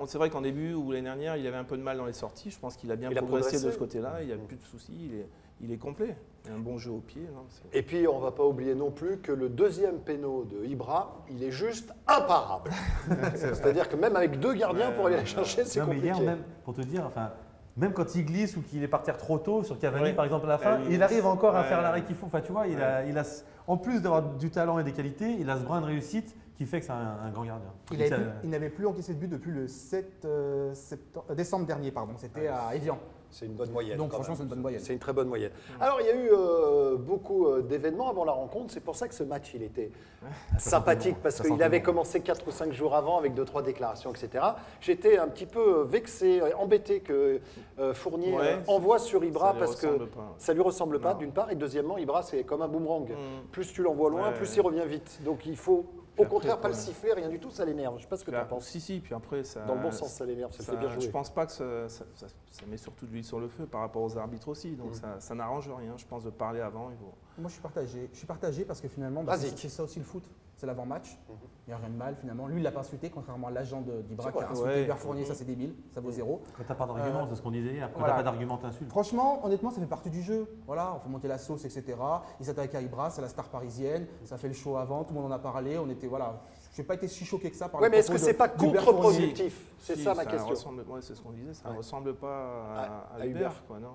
C'est vrai qu'en début ou l'année dernière, il avait un peu de mal dans les sorties. Je pense qu'il a bien progressé de ce côté-là. Il n'y a plus de soucis. Il est complet. Il a un bon jeu au pied. Et puis, on ne va pas oublier non plus que le deuxième péno de Ibra, il est juste imparable. C'est-à-dire que même avec 2 gardiens pour aller le chercher, c'est compliqué. Mais hier, même, pour te dire, enfin, même quand il glisse ou qu'il est par terre trop tôt, sur Cavani par exemple à la fin, il arrive encore à faire l'arrêt qu'il faut. Enfin, tu vois, il a, en plus d'avoir du talent et des qualités, il a ce brin de réussite qui fait que c'est un grand gardien. Il n'avait plus encaissé de but depuis le 7 décembre dernier, pardon. C'était à Evian. C'est une bonne moyenne. Donc franchement, c'est une bonne moyenne. C'est une très bonne moyenne. Alors, il y a eu beaucoup d'événements avant la rencontre. C'est pour ça que ce match, il était sympathique, parce qu'il avait commencé 4 ou 5 jours avant avec 2-3 déclarations, etc. J'étais un petit peu vexé, embêté que Fournier envoie sur Ibra, parce que ça lui ressemble pas, d'une part. Et deuxièmement, Ibra, c'est comme un boomerang. Plus tu l'envoies loin, plus il revient vite. Donc, il faut… Au contraire, pas le siffler, rien du tout, ça l'énerve. Je ne sais pas ce que tu en penses. Si, puis après, ça… Dans le bon sens, ça l'énerve, ça le fait bien jouer. Je ne pense pas que ça met surtout de l'huile sur le feu par rapport aux arbitres aussi, donc ça n'arrange rien. Je pense de parler avant. Moi, je suis partagé. Je suis partagé parce que finalement, c'est ça aussi le foot. C'est l'avant-match. Il n'y a rien de mal finalement. Lui, il ne l'a pas insulté, contrairement à l'agent d'Ibra qui a insulté Hubert Fournier, ça c'est débile, ça vaut 0. Quand tu n'as pas d'argument, c'est ce qu'on disait hier. Quand tu n'as pas d'argument, t'insultes. Franchement, honnêtement, ça fait partie du jeu. Voilà, on fait monter la sauce, etc. Il s'attaque à Ibra, c'est la star parisienne. Ça fait le show avant, tout le monde en a parlé. On était, voilà. Je n'ai pas été si choqué que ça par le mais est-ce que c'est pas contre-productif? C'est ça ma question. C'est ce qu'on disait, ça ne ressemble pas à Hubert, quoi, non?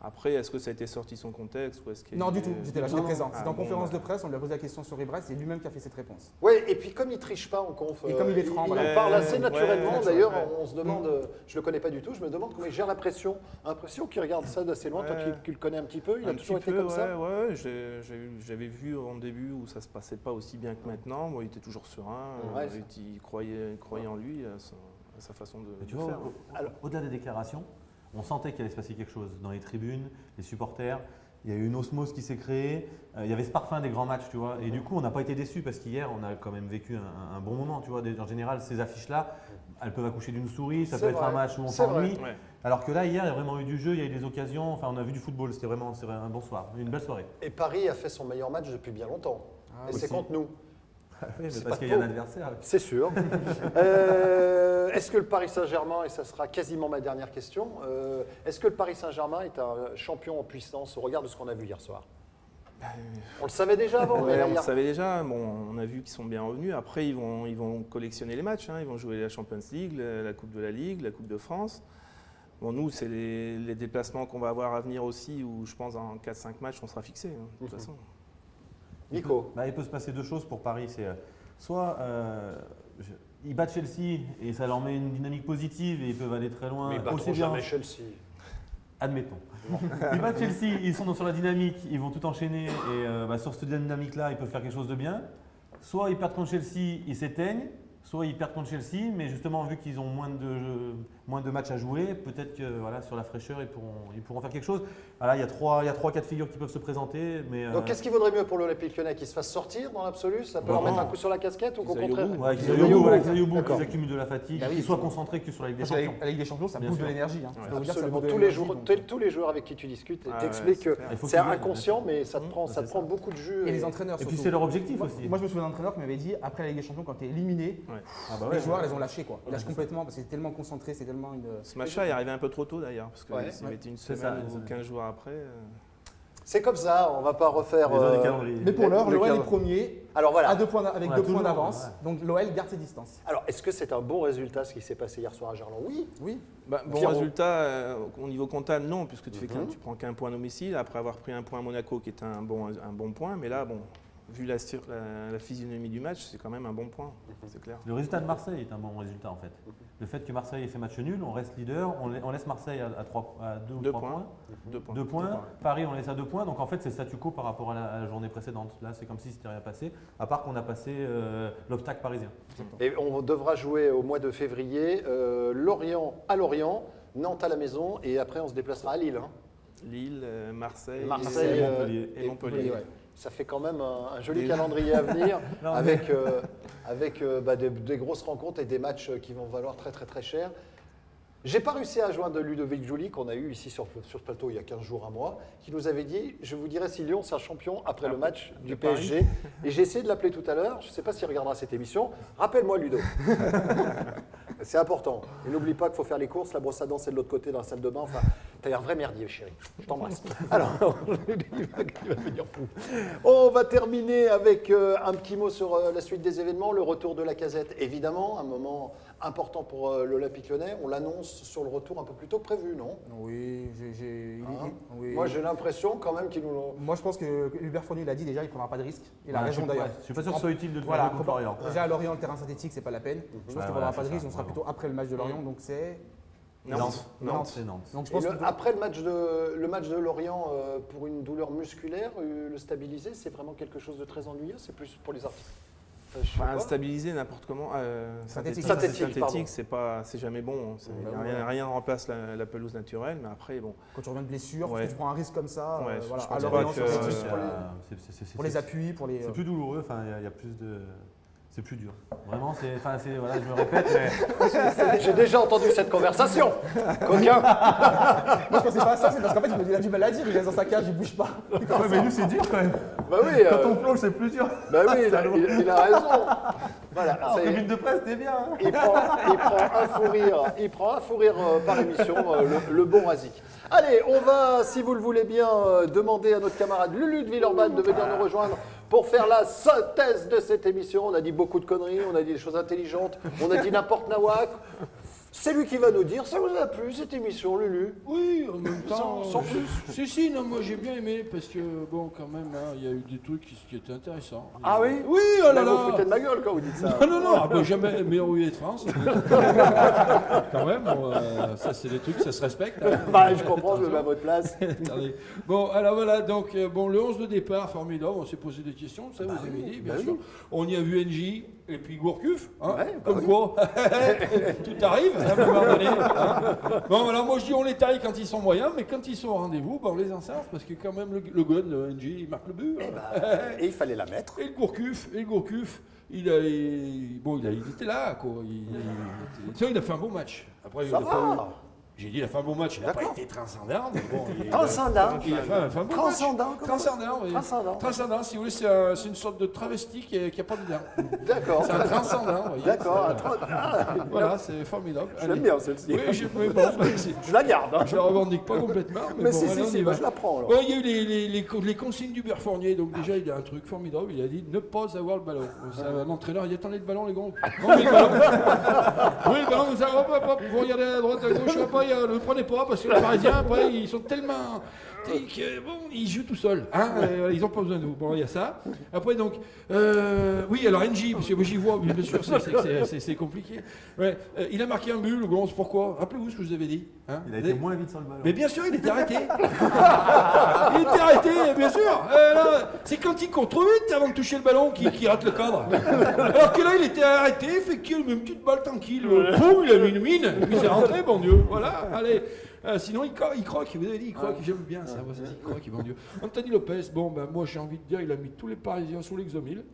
Après, est-ce que ça a été sorti son contexte ou est-ce Non, du tout. J'étais là, j'étais présent. C'était en conférence de presse, on lui a posé la question sur Ibra, c'est lui-même qui a fait cette réponse. Oui, et puis comme il triche pas en conf, et comme il est franc, il en parle assez naturellement. D'ailleurs, on se demande, je le connais pas du tout, je me demande comment il gère la pression. L'impression qu'il regarde ça d'assez loin. Toi qui le connais un petit peu, il a toujours été comme ça. Ouais, j'avais vu en début où ça se passait pas aussi bien que maintenant. Moi, il était toujours serein. Il croyait en lui, à sa façon de faire. Au-delà des déclarations, on sentait qu'il allait se passer quelque chose dans les tribunes, les supporters. Il y a eu une osmose qui s'est créée. Il y avait ce parfum des grands matchs, tu vois. Et du coup, on n'a pas été déçus parce qu'hier, on a quand même vécu un bon moment, tu vois. En général, ces affiches-là, elles peuvent accoucher d'une souris. Ça peut être un match où on s'ennuie. Alors que là, hier, il y a vraiment eu du jeu, il y a eu des occasions. Enfin, on a vu du football. C'était vraiment un bon soir, une belle soirée. Et Paris a fait son meilleur match depuis bien longtemps. Et c'est contre nous. Oui, parce qu'il y a un adversaire. C'est sûr. Est-ce que le Paris Saint-Germain, et ça sera quasiment ma dernière question, est-ce que le Paris Saint-Germain est un champion en puissance au regard de ce qu'on a vu hier soir? On le savait déjà avant. On le savait déjà. Bon, on a vu qu'ils sont bien revenus. Après, ils vont collectionner les matchs. Ils vont jouer la Champions League, la Coupe de la Ligue, la Coupe de France. Bon, nous, c'est les déplacements qu'on va avoir à venir aussi, où je pense en 4-5 matchs, on sera fixé, de toute façon. Nico. Il peut se passer 2 choses pour Paris. C'est soit ils battent Chelsea et ça leur met une dynamique positive et ils peuvent aller très loin. Mais ils battront jamais Chelsea. Admettons. Ils battent Chelsea, ils sont sur la dynamique, ils vont tout enchaîner et sur cette dynamique-là, ils peuvent faire quelque chose de bien. Soit ils perdent contre Chelsea, ils s'éteignent. Soit ils perdent contre Chelsea, mais justement, vu qu'ils ont moins de matchs à jouer, peut-être que sur la fraîcheur, ils pourront faire quelque chose. Voilà, il y a 3 cas de figure qui peuvent se présenter. Mais, donc, qu'est-ce qu'il vaudrait mieux pour l'Olympique Lyonnais? Qu'ils se fassent sortir dans l'absolu? Ça peut leur mettre un coup sur la casquette ou qu'au contraire? Qu'ils aillent au bout, qu'ils accumulent de la fatigue, qu'ils soient concentrés que sur la Ligue des Champions. La Ligue des Champions, ça bouffe de l'énergie. Absolument. Tous les joueurs avec qui tu discutes t'expliquent que c'est inconscient, mais ça te prend beaucoup de jus. Et les entraîneurs. Et puis c'est leur objectif aussi. Moi, je me souviens d'un entraîneur qui m'avait dit, après la Ligue des Champions, quand tu es éliminé, les joueurs, ils ont lâché. Ils lâchent complètement parce que c'est tellement concentré, c'est tellement une… Ce match-là est arrivé un peu trop tôt d'ailleurs, parce qu'il mettait une semaine ou 15 jours après. C'est comme ça, on ne va pas refaire… Mais pour l'heure, l'OL est premier avec 2 points d'avance, donc l'OL garde ses distances. Alors, est-ce que c'est un bon résultat ce qui s'est passé hier soir à Gerland? Oui. Bon résultat, au niveau comptable, non, puisque tu prends qu'un point à domicile, après avoir pris un point à Monaco qui est un bon point, mais là, bon… vu la physionomie du match, c'est quand même un bon point, c'est clair. Le résultat de Marseille est un bon résultat en fait. Le fait que Marseille ait fait match nul, on reste leader, on laisse Marseille à 2 ou 3 points. 2 points. Paris, on laisse à 2 points. Donc en fait, c'est statu quo par rapport à la journée précédente. Là, c'est comme si c'était rien passé, à part qu'on a passé l'obstacle parisien. Et on devra jouer au mois de février Lorient à Lorient, Nantes à la maison, et après on se déplacera à Lille. Hein. Lille, Marseille, et Montpellier. Ouais. Ça fait quand même un joli calendrier à venir avec des grosses rencontres et des matchs qui vont valoir très très très cher. J'ai pas réussi à joindre Ludovic Joly, qu'on a eu ici sur ce plateau il y a 15 jours, un mois, qui nous avait dit « Je vous dirai si Lyon sera champion après le match du PSG ». Et j'ai essayé de l'appeler tout à l'heure, je ne sais pas s'il regardera cette émission. Rappelle-moi Ludo. C'est important. Et n'oublie pas qu'il faut faire les courses, la brosse à dents c'est de l'autre côté dans la salle de bain. Enfin, t'as un vrai merdier chérie, je t'embrasse. Alors, il va devenir fou. On va terminer avec un petit mot sur la suite des événements, le retour de Lacazette évidemment, un moment important pour l'Olympique Lyonnais. On l'annonce sur le retour un peu plus tôt que prévu, non? Oui, oui. Moi j'ai l'impression quand même qu'il nous l'ont... Moi je pense que Hubert Fournier l'a dit déjà, il ne prendra pas de risque. Il a raison d'ailleurs. Je ne suis pas sûr que ce soit utile de le faire contre Lorient. Déjà à Lorient, le terrain synthétique, c'est pas la peine. Je pense qu'il ne prendra pas de risque, on sera plutôt après le match de Lorient, donc c'est... Nantes. Donc je pense Après le match de Lorient, pour une douleur musculaire, le stabiliser, c'est vraiment quelque chose de très ennuyeux, c'est plus pour les artistes. Stabiliser n'importe comment, synthétique, c'est jamais bon. Rien ne remplace la pelouse naturelle, mais après bon. Quand tu reviens de blessure, tu prends un risque comme ça. Voilà. Pour les appuis, pour les. C'est plus douloureux. Enfin, il y a plus de. C'est plus dur. Vraiment, voilà, je me répète, mais... J'ai déjà entendu cette conversation. Coquin. Moi, je pensais pas à ça, c'est parce qu'en fait, il a du mal à dire, il reste dans sa cage, il bouge pas. mais nous, c'est dur quand même. Bah oui. Quand on plonge, c'est plus dur. Bah oui, il a raison. Voilà. En tribune de presse, t'es bien. Hein. Il prend un fou rire par émission, le bon Razik. Allez, on va, si vous le voulez bien, demander à notre camarade Lulu de Villeurbanne de venir nous rejoindre pour faire la synthèse de cette émission. On a dit beaucoup de conneries, on a dit des choses intelligentes, on a dit n'importe nawak. C'est lui qui va nous dire, ça vous a plu cette émission, Lulu? Oui, en même temps. Sans plus. Si, non, moi j'ai bien aimé parce que, bon, quand même, il y a eu des trucs qui étaient intéressants. Ah oui? Oui, oh là là! Vous foutez de ma gueule quand vous dites ça. Non, jamais meilleur ouvrier de France. Quand même, ça c'est des trucs, ça se respecte. Hein. Bah, je comprends, je me mets à votre place. Bon, alors voilà, donc, le 11 de départ, formidable, on s'est posé des questions, ça vous avez dit, bien sûr. Oui. On y a vu NJ et puis Gourcuff, hein, comme quoi, tout arrive. À un moment donné, hein. Bon, alors moi je dis on les taille quand ils sont moyens, mais quand ils sont au rendez-vous, on les enserve parce que quand même le gun, le NG, il marque le but. Et il fallait la mettre. Et le Gourcuff, il était là, quoi. Il a fait un bon match. Après, j'ai dit, il a fait un bon match, il n'a pas été transcendant. Transcendant. Il a fait un bon transcendant. Transcendant, si vous voulez, c'est une sorte de travesti qui n'a pas de dents. D'accord. C'est un transcendant. D'accord. Voilà, c'est formidable. Je l'aime bien celle-ci. Oui, je la garde. Hein. Je la revendique pas complètement. Mais si, je la prends. Alors. Bon, il y a eu les consignes du Hubert Fournier, donc déjà il y a un truc formidable, il a dit ne pas avoir le ballon. L'entraîneur, il dit attendez le ballon les gars. Oui, le ballon, vous regardez à droite, à gauche, je sais pas. Ne le prenez pas parce que les Parisiens, après, ils sont tellement. Ils jouent tout seuls. Hein, ils n'ont pas besoin de vous. Bon, il y a ça. Après, donc. Oui, alors NJ, parce que moi j'y vois, bien sûr, c'est compliqué. Ouais, il a marqué un but, le ballon, c'est pourquoi? Rappelez-vous ce que je vous avais dit. Hein, il a été moins vite sur le ballon. Mais bien sûr, il était arrêté. Il était arrêté, bien sûr. C'est quand il court trop vite avant de toucher le ballon qu'il rate le cadre. Alors que là, il était arrêté, fait qu'il a une petite balle tranquille. Boum, il a mis une mine, et puis c'est rentré, bon Dieu. Voilà, allez. Sinon, il croque, vous avez dit, il croque, j'aime bien ça, il croque, bon Dieu. Anthony Lopez, bon, ben moi j'ai envie de dire, il a mis tous les Parisiens sous l'exomile.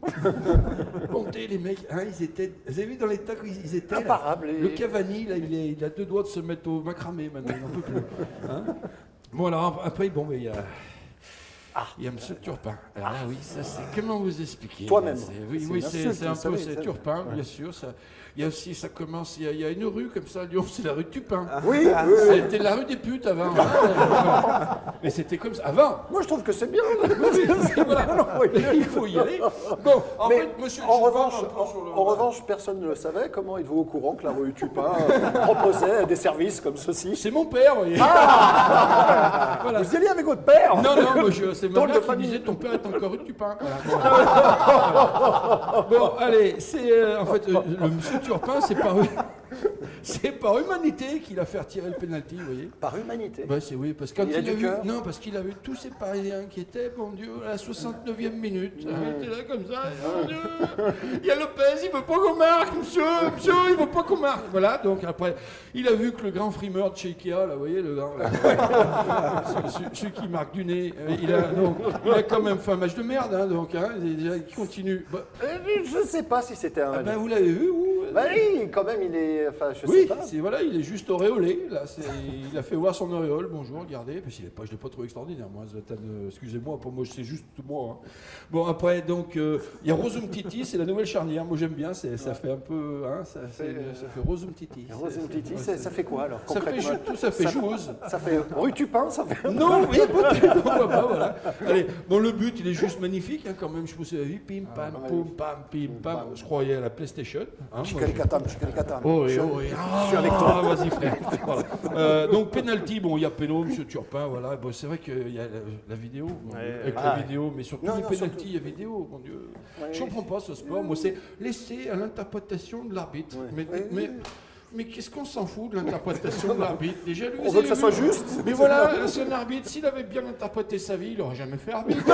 Montez les mecs, hein, ils étaient, vous avez vu dans les tas ils étaient imparables. Le Cavani, là, il a 2 doigts de se mettre au macramé maintenant, il n'en peut plus. Hein, bon, alors après, bon, mais il y a... Il y a M. Turpin. Alors là, oui, ça c'est... Comment vous expliquer? Toi-même. Oui, c'est un peu... C'est Turpin, bien sûr. Ça, il y a aussi, ça commence... Il y a une rue comme ça à Lyon, c'est la rue Tupin. Oui. C'était la rue des putes avant. Mais c'était comme ça. Avant. Moi, je trouve que c'est bien. Il faut y aller. Bon, en fait, monsieur... En revanche, personne ne le savait. Comment êtes-vous au courant que la rue Tupin proposait des services comme ceci? C'est mon père, vous voyez. Voilà. Vous y allez avec votre père? Non, moi, c'est Drôle ma de mère qui famille. disait ton père est encore une Turpin. Voilà. Bon, allez, c'est en fait le monsieur Turpin, c'est par humanité qu'il a fait retirer le penalty, vous voyez. Par humanité. Bah c'est oui, parce que quand Il a du vu, cœur. non, parce qu'il a vu tous ces Parisiens qui étaient, mon Dieu, à la 69e minute, il était là comme ça, mon Dieu, il y a Lopez, il veut pas qu'on marque, monsieur, il veut pas qu'on marque. Voilà, donc après, il a vu que le grand frimeur de chez Ikea, là, vous voyez, le grand, là, celui qui marque du nez, il a quand même fait un match de merde, hein, donc, hein, il continue. Bah, Je sais pas si c'était un. ben, vous l'avez vu, vous Bah oui, quand même, il est. Enfin, je sais oui, pas. voilà, il est juste auréolé. Là, il a fait voir son auréole. Bonjour, regardez. Puis je ne l'ai pas trouvé extraordinaire. Moi, excusez-moi, pour moi, c'est juste moi. Hein. Bon, après, donc, il y a Rosum Titi, c'est la nouvelle charnière. Moi, j'aime bien. Ça fait un peu. Hein, ça fait Rosum Titi. Rosum Titi, ça fait quoi alors Ça fait, ça fait joueuse. Ça fait rue Tupin, ça fait. Non, oui, peut-être. On va pas, voilà. Allez, bon, le but, il est juste magnifique, hein, quand même. Je me suis dit, pim, pam, poum, pam, pim, pam. Je croyais à la PlayStation. Hein, Chikalikatam. Oh, oui, oh, oui. Je suis avec toi. Vas-y, frère. Voilà. Donc, penalty, bon, il y a péno, monsieur Turpin, voilà. Bon, c'est vrai qu'il y a la vidéo, bon, avec la vidéo, mais surtout les penalty, il y a vidéo, mon Dieu. Ouais. Je comprends pas ce sport. Moi, c'est laissé à l'interprétation de l'arbitre. Mais qu'est-ce qu'on s'en fout de l'interprétation de l'arbitre? Déjà, lui, On veut que ça soit juste. Mais voilà, c'est un arbitre. S'il avait bien interprété sa vie, il n'aurait jamais fait arbitre. Vous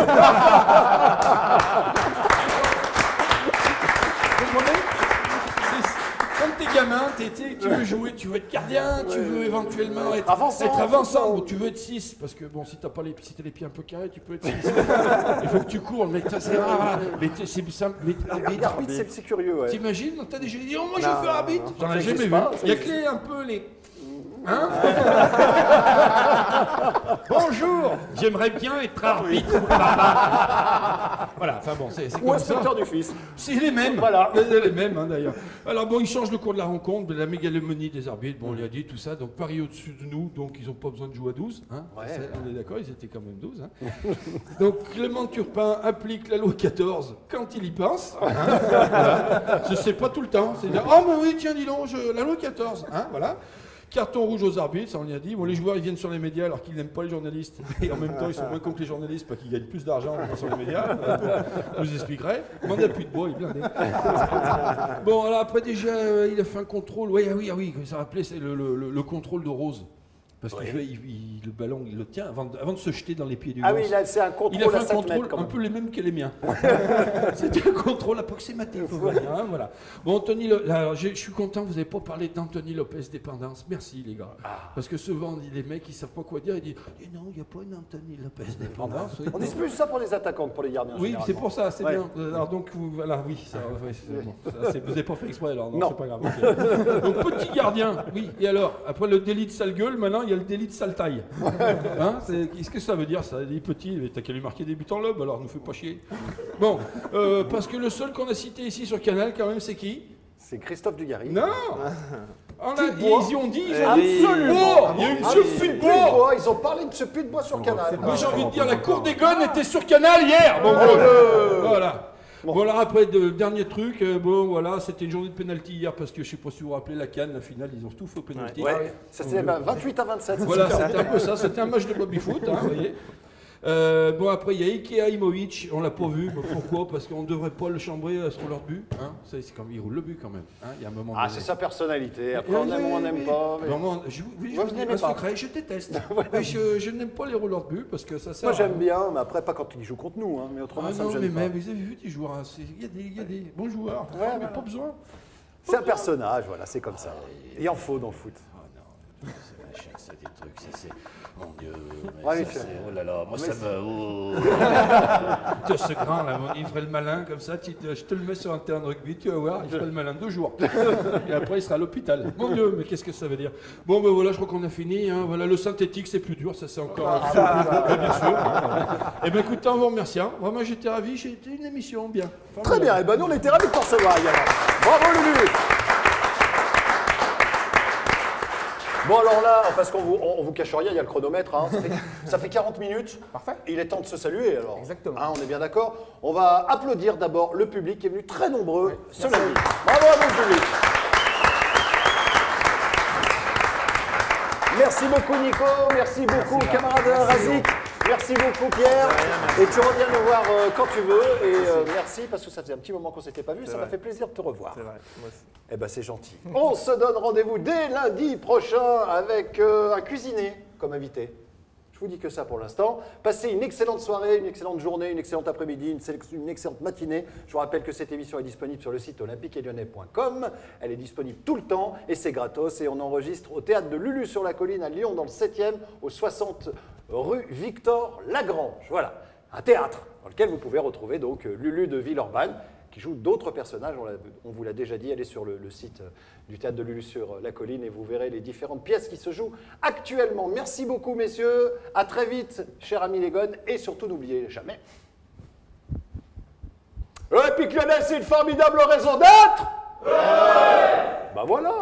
comprenez? Quand t'es gamin, tu veux jouer, tu veux être gardien, tu veux éventuellement être avançant. Bon, tu veux être 6, parce que bon, si t'as les pieds un peu carrés, tu peux être 6. Il faut que tu cours, mais c'est rare. Mais c'est simple. Mais Arbitre, c'est curieux, ouais. t'imagines, t'as déjà dit, oh, moi je veux faire arbitre. J'en ai jamais vu. Il y a que les un peu les. Hein? Bonjour, j'aimerais bien être arbitre. Voilà, enfin bon, c'est Ou comme ça. inspecteur du fils. C'est les mêmes, Voilà. les mêmes hein, d'ailleurs. Alors bon, ils changent le cours de la rencontre, de la mégalomanie des arbitres, bon, on lui a dit tout ça, donc Paris au-dessus de nous, donc ils n'ont pas besoin de jouer à 12, hein. Ouais. On est d'accord, ils étaient quand même 12. Hein. Donc Clément Turpin applique la loi 14 quand il y pense, hein. Voilà. Je sais pas tout le temps, c'est dire, oh mais oui, tiens, dis donc, la loi 14, hein, voilà. Carton rouge aux arbitres, ça on y a dit. Bon, les joueurs ils viennent sur les médias alors qu'ils n'aiment pas les journalistes. Et en même temps, ils sont moins cons que les journalistes parce qu'ils gagnent plus d'argent sur les médias. Je vous expliquerai. Mandat plus de bois, il est blindé. Bon, alors après déjà, il a fait un contrôle. Oui, ça rappelait, c'est le contrôle de Rose. Parce que le ballon, il le tient avant de se jeter dans les pieds du gars. Ah oui, là, c'est un contrôle. Il a fait à un 7 contrôle mètres, quand un même. peu les mêmes que les miens. C'était un contrôle approximatif, on va dire. Hein, voilà. Bon, Anthony, alors, je suis content que vous n'avez pas parlé d'Anthony Lopez dépendance. Merci, les gars. Parce que souvent, les mecs, ils ne savent pas quoi dire. Ils disent non, il n'y a pas une Anthony Lopez dépendance. On dit plus ça pour les attaquants que pour les gardiens. Oui, généralement. c'est pour ça, c'est Ouais. bien. Alors donc, voilà, oui, ça, bon, vous n'avez pas fait exprès, alors non, Non. c'est pas grave. Ok. Donc, petit gardien, oui. Et alors, après le délit de sale gueule, maintenant, il y a le délit de sale taille. Hein, qu'est-ce que ça veut dire, ça? Il est petit, mais t'as qu'à lui marquer des buts en lobe, alors ne fais pas chier. Bon, parce que le seul qu'on a cité ici sur Canal, quand même, c'est qui? C'est Christophe Dugarry. Non. Ils y ont dit, Absolument. il y a eu Monsieur Monsieur Putebois, ils ont parlé de ce Putebois sur Canal. Moi j'ai envie de dire, la cour des Gones était sur Canal hier. Bon, voilà. Bon, alors après, dernier truc, bon voilà, c'était une journée de pénalty hier parce que je sais pas si vous vous rappelez la CAN, la finale, ils ont tout fait au pénalty. Ouais, ça c'était 28-27. Voilà, c'était un peu ça, c'était un match de baby-foot, hein, vous voyez. Bon, après, il y a Ikea Imovic, on l'a pas vu. Pourquoi? Parce qu'on ne devrait pas le chambrer sur leur but. Hein. C'est comme il roule le but quand même. Hein. Il y a un moment Ah, c'est sa personnalité. Après, on aime ou on n'aime pas. Mais... Vraiment, je vous dis un secret, je déteste. Mais je n'aime pas les rouleurs de but parce que ça sert. Moi, j'aime bien, mais après, pas quand ils jouent contre nous. Hein. Mais autrement, ça me gêne pas. Mais vous avez vu des joueurs, il y a des bons joueurs. Ouais, mais pas besoin. C'est un personnage, voilà, c'est comme ça. Il en faut dans le foot. Ah non, c'est machin, c'est des trucs, ça c'est. Mon Dieu, Ouais, oh là là, moi ça me. Ce grand là, il ferait le malin comme ça, je te le mets sur un terrain de rugby, tu vas voir, il ferait le malin 2 jours. Et après il sera à l'hôpital. Mon Dieu, mais qu'est-ce que ça veut dire? Bon ben voilà, je crois qu'on a fini. Hein. Voilà, le synthétique c'est plus dur, ça c'est encore. Bien sûr. Et bien écoutez, en vous remerciant. Vraiment j'étais ravi, c'était une émission bien. Très bien, et ben nous on était ravis de t'en alors. Bravo Lulu. Bon alors là, parce qu'on vous cache rien, il y a le chronomètre, hein. Ça fait 40 minutes. Parfait. Il est temps de se saluer alors. Exactement. Hein, on est bien d'accord. On va applaudir d'abord le public qui est venu très nombreux ce lundi. Bravo à vous le public. Merci beaucoup Nico, merci beaucoup camarade Razik. Merci beaucoup Pierre. Et tu reviens nous voir quand tu veux. Et merci parce que ça faisait un petit moment qu'on ne s'était pas vu. Ça m'a fait plaisir de te revoir. C'est vrai, moi aussi. Eh ben c'est gentil. On se donne rendez-vous dès lundi prochain avec un cuisinier comme invité. Je vous dis que ça pour l'instant. Passez une excellente soirée, une excellente journée, une excellente après-midi, une excellente matinée. Je vous rappelle que cette émission est disponible sur le site olympiqueetlyonnais.com. Elle est disponible tout le temps et c'est gratos. Et on enregistre au théâtre de Lulu sur la colline à Lyon dans le 7e au 60 rue Victor Lagrange. Voilà, un théâtre dans lequel vous pouvez retrouver donc Lulu de Villeurbanne qui joue d'autres personnages. On vous l'a déjà dit, allez sur le site du théâtre de Lulu sur la colline et vous verrez les différentes pièces qui se jouent actuellement. Merci beaucoup messieurs, à très vite cher ami Légon et surtout n'oubliez jamais. Olympique Lyonnais, c'est une formidable raison d'être. Ouais. Bah voilà.